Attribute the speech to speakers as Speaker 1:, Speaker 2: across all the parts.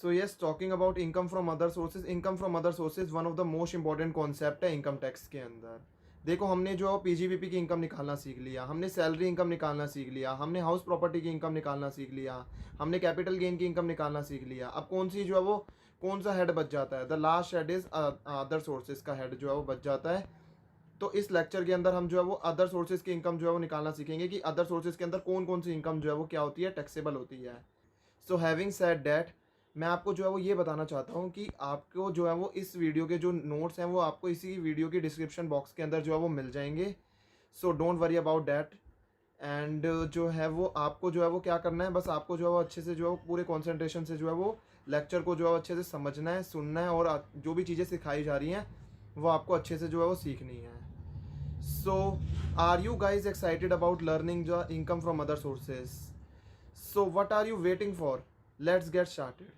Speaker 1: So yes, talking about income from other sources one of the most important concept है income tax के अंदर। देखो, हमने जो पीजीबीपी की इनकम निकालना सीख लिया, हमने सैलरी इनकम निकालना सीख लिया, हमने हाउस प्रॉपर्टी की इनकम निकालना सीख लिया, हमने कैपिटल गेन की इनकम निकालना सीख लिया। अब कौन सी जो है वो कौन सा हेड बच जाता है? The last head is other sources का हेड जो है वो बच जाता है। तो इस लेक्चर के अंदर हम जो है वो अदर सोर्सेज की इनकम जो है वो निकालना सीखेंगे कि अदर सोर्सेज के अंदर कौन कौन सी इनकम जो है वो क्या होती है, टैक्सेबल होती है। सो हैविंग सेड डैट, मैं आपको जो है वो ये बताना चाहता हूँ कि आपको जो है वो इस वीडियो के जो नोट्स हैं वो आपको इसी वीडियो की डिस्क्रिप्शन बॉक्स के अंदर जो है वो मिल जाएंगे। So don't worry about that. And जो है वो आपको जो है वो क्या करना है, बस आपको जो है वो अच्छे से जो है वो पूरे कॉन्सेंट्रेशन से जो है वो लेक्चर को जो है अच्छे से समझना है, सुनना है, और जो भी चीज़ें सिखाई जा रही हैं वो आपको अच्छे से जो है वो सीखनी है। So are you guys excited about learning the income from other sources? So what are you waiting for? Let's get started.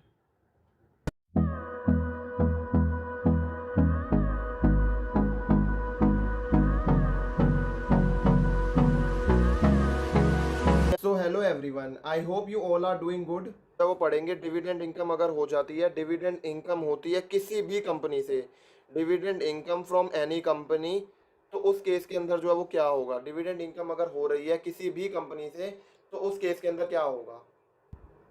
Speaker 1: So hello everyone, I hope you all are doing good. तो वो पढ़ेंगे dividend income अगर हो जाती है, dividend income होती है किसी भी कंपनी से, dividend income from any company, तो उस केस के अंदर जो है वो क्या होगा? डिविडेंड इनकम अगर हो रही है किसी भी कंपनी से तो उस केस के अंदर क्या होगा?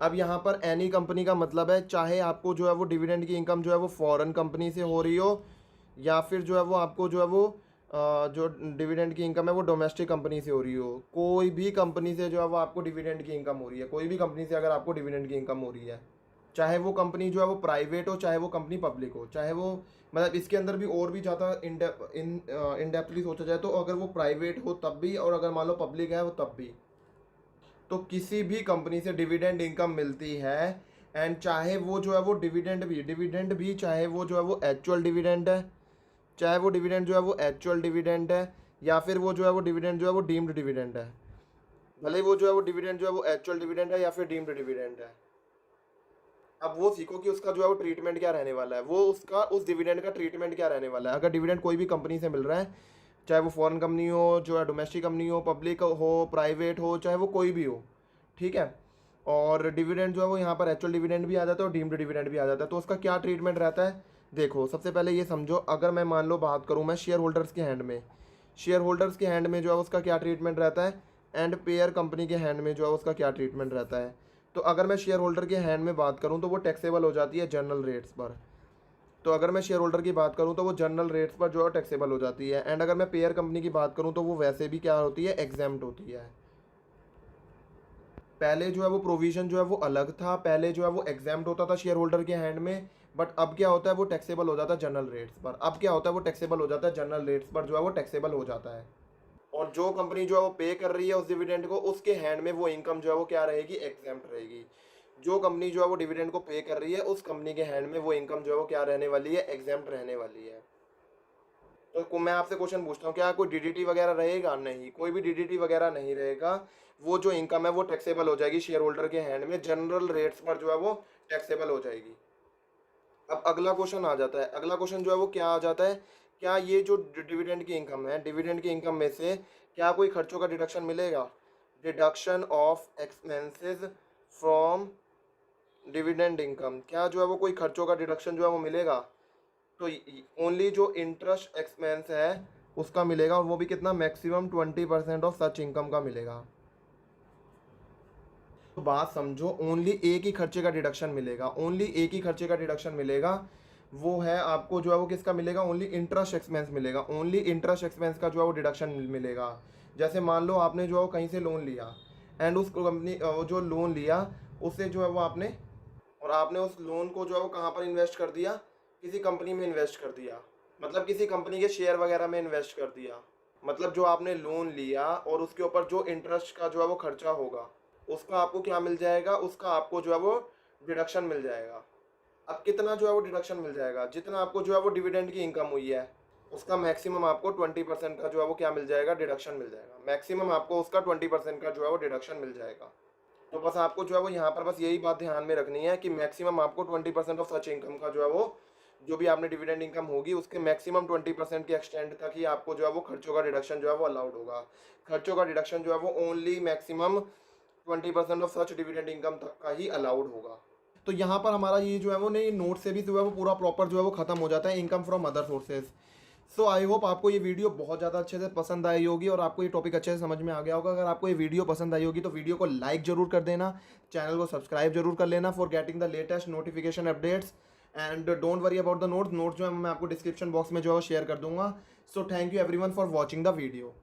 Speaker 1: अब यहाँ पर एनी कंपनी का मतलब है चाहे आपको जो है वो डिविडेंड की इनकम जो है वो फॉरेन कंपनी से हो रही हो, या फिर जो है वो आपको जो है वो जो डिविडेंड की इनकम है वो डोमेस्टिक कंपनी से हो रही हो। कोई भी कंपनी से जो है वो आपको डिविडेंड की इनकम हो रही है, कोई भी कंपनी से अगर आपको डिविडेंड की इनकम हो रही है, चाहे वो कंपनी जो है वो प्राइवेट हो, चाहे वो कंपनी पब्लिक हो, चाहे वो मतलब इसके अंदर भी और भी ज़्यादा इन डेप्थली सोचा जाए तो अगर वो प्राइवेट हो तब भी, और अगर मान लो पब्लिक है वो तब भी, तो किसी भी कंपनी से डिविडेंड इनकम मिलती है। एंड चाहे वो जो है वो डिविडेंड भी चाहे वो जो है वो एक्चुअल डिविडेंड है, चाहे वो डिविडेंड जो है वो एक्चुअल डिविडेंड है, या फिर वो जो है वो डिविडेंड जो है वो डीम्ड डिविडेंड है, भले ही वो जो है वो डिविडेंड जो है वो एक्चुअल डिविडेंड है या फिर डीम्ड डिविडेंड है। अब वो सीखो कि उसका जो है वो ट्रीटमेंट क्या रहने वाला है, वो उसका उस डिविडेंड का ट्रीटमेंट क्या रहने वाला है। अगर डिविडेंड कोई भी कंपनी से मिल रहा है, चाहे वो फॉरेन कंपनी हो, जो है डोमेस्टिक कंपनी हो, पब्लिक हो, प्राइवेट हो, चाहे वो कोई भी हो, ठीक है, और डिविडेंड जो है वो यहाँ पर एक्चुअल डिविडेंड भी आ जाता है और डीम्ड डिविडेंड भी आ जाता है, तो उसका क्या ट्रीटमेंट रहता है? देखो, सबसे पहले ये समझो, अगर मैं मान लो बात करूँ मैं शेयर होल्डर्स के हैंड में, शेयर होल्डर्स के हैंड में जो है उसका क्या ट्रीटमेंट रहता है, एंड पेयर कंपनी के हैंड में जो है उसका क्या ट्रीटमेंट रहता है। तो अगर मैं शेयर होल्डर के हैंड में बात करूं तो वो टैक्सेबल हो जाती है जनरल रेट्स पर। तो अगर मैं शेयर होल्डर की बात करूं तो वो जनरल रेट्स पर जो है टैक्सेबल हो जाती है। एंड अगर मैं पेयर कंपनी की बात करूं तो वो वैसे भी क्या होती है, एग्जेम्प्ट होती है। पहले जो है वो प्रोविजन जो है वो अलग था, पहले जो है वो एग्जेम्प्ट होता था शेयर होल्डर के हैंड में, बट अब क्या होता है, वो टैक्सेबल हो जाता है जनरल रेट्स पर। अब क्या होता है, वो टैक्सेबल हो जाता है जनरल रेट्स पर, जो है वो टैक्सेबल हो जाता है। और जो कंपनी जो है वो पे कर रही है उस डिविडेंड को, उसके हैंड में वो इनकम जो है वो क्या रहेगी, एग्जेम्प्ट रहेगी। जो कंपनी जो है वो डिविडेंड को पे कर रही है उस कंपनी के हैंड में वो इनकम जो है वो क्या रहने वाली है, एग्जेम्प्ट रहने वाली है। तो मैं आपसे क्वेश्चन पूछता हूँ, क्या कोई डीडीटी वगैरह रहेगा? नहीं, कोई भी डीडीटी वगैरह नहीं रहेगा। वो जो इनकम है वो टैक्सेबल हो जाएगी शेयर होल्डर के हैंड में, जनरल रेट्स पर जो है वो टैक्सेबल हो जाएगी। अब अगला क्वेश्चन आ जाता है, अगला क्वेश्चन जो है वो क्या आ जाता है, क्या ये जो डिविडेंड की इनकम है, डिविडेंड की इनकम में से क्या कोई खर्चों का डिडक्शन मिलेगा? Deduction of expenses from dividend income, क्या जो है वो कोई खर्चों का डिडक्शन जो है वो मिलेगा? तो ओनली जो इंटरेस्ट एक्सपेंस है उसका मिलेगा, और वो भी कितना, मैक्सिमम 20% ऑफ सच इनकम का मिलेगा। तो बात समझो, ओनली एक ही खर्चे का डिडक्शन मिलेगा, ओनली एक ही खर्चे का डिडक्शन मिलेगा। वो है आपको जो है वो किसका मिलेगा, ओनली इंटरेस्ट एक्सपेंस मिलेगा, ओनली इंटरेस्ट एक्सपेंस का जो है वो डिडक्शन मिलेगा। जैसे मान लो आपने जो है वो कहीं से लोन लिया, एंड उस कंपनी जो लोन लिया उससे जो है वो आपने, और आपने उस लोन को जो है वो कहाँ पर इन्वेस्ट कर दिया, किसी कंपनी में इन्वेस्ट कर दिया, मतलब किसी कंपनी के शेयर वगैरह में इन्वेस्ट कर दिया। मतलब जो आपने लोन लिया और उसके ऊपर जो इंटरेस्ट का जो है वो खर्चा होगा उसका आपको क्या मिल जाएगा, उसका आपको जो है वो डिडक्शन मिल जाएगा। अब कितना जो है वो डिडक्शन मिल जाएगा, जितना आपको जो है वो डिविडेंड की इनकम हुई है उसका मैक्सिमम आपको 20% का जो है वो क्या मिल जाएगा, डिडक्शन मिल जाएगा। मैक्सिमम आपको उसका 20% का जो है वो डिडक्शन मिल जाएगा। तो बस आपको जो है वो यहाँ पर बस यही बात ध्यान में रखनी है कि मैक्सिमम आपको 20% ऑफ सच इनकम का जो है वो, जो भी आपने डिविडेंड इनकम होगी उसके मैक्सिमम 20% के एक्सटेंड तक ही आपको जो है वो खर्चों का डिडक्शन जो है वो अलाउड होगा। खर्चों का डिडक्शन जो है वो only maximum 20% of such dividend income तक का ही अलाउड होगा। तो यहाँ पर हमारा ये जो है वो नहीं, नोट से भी जो है वो पूरा प्रॉपर जो है वो खत्म हो जाता है, income from other sources. So I hope आपको ये वीडियो बहुत ज़्यादा अच्छे से पसंद आई होगी और आपको ये टॉपिक अच्छे से समझ में आ गया होगा। अगर आपको ये वीडियो पसंद आई होगी तो वीडियो को लाइक जरूर कर देना, चैनल को सब्सक्राइब जरूर कर लेना for getting the latest notification updates. And don't worry about the notes जो है मैं आपको डिस्क्रिप्शन बॉक्स में जो है शेयर कर दूंगा। So thank you everyone for watching the video.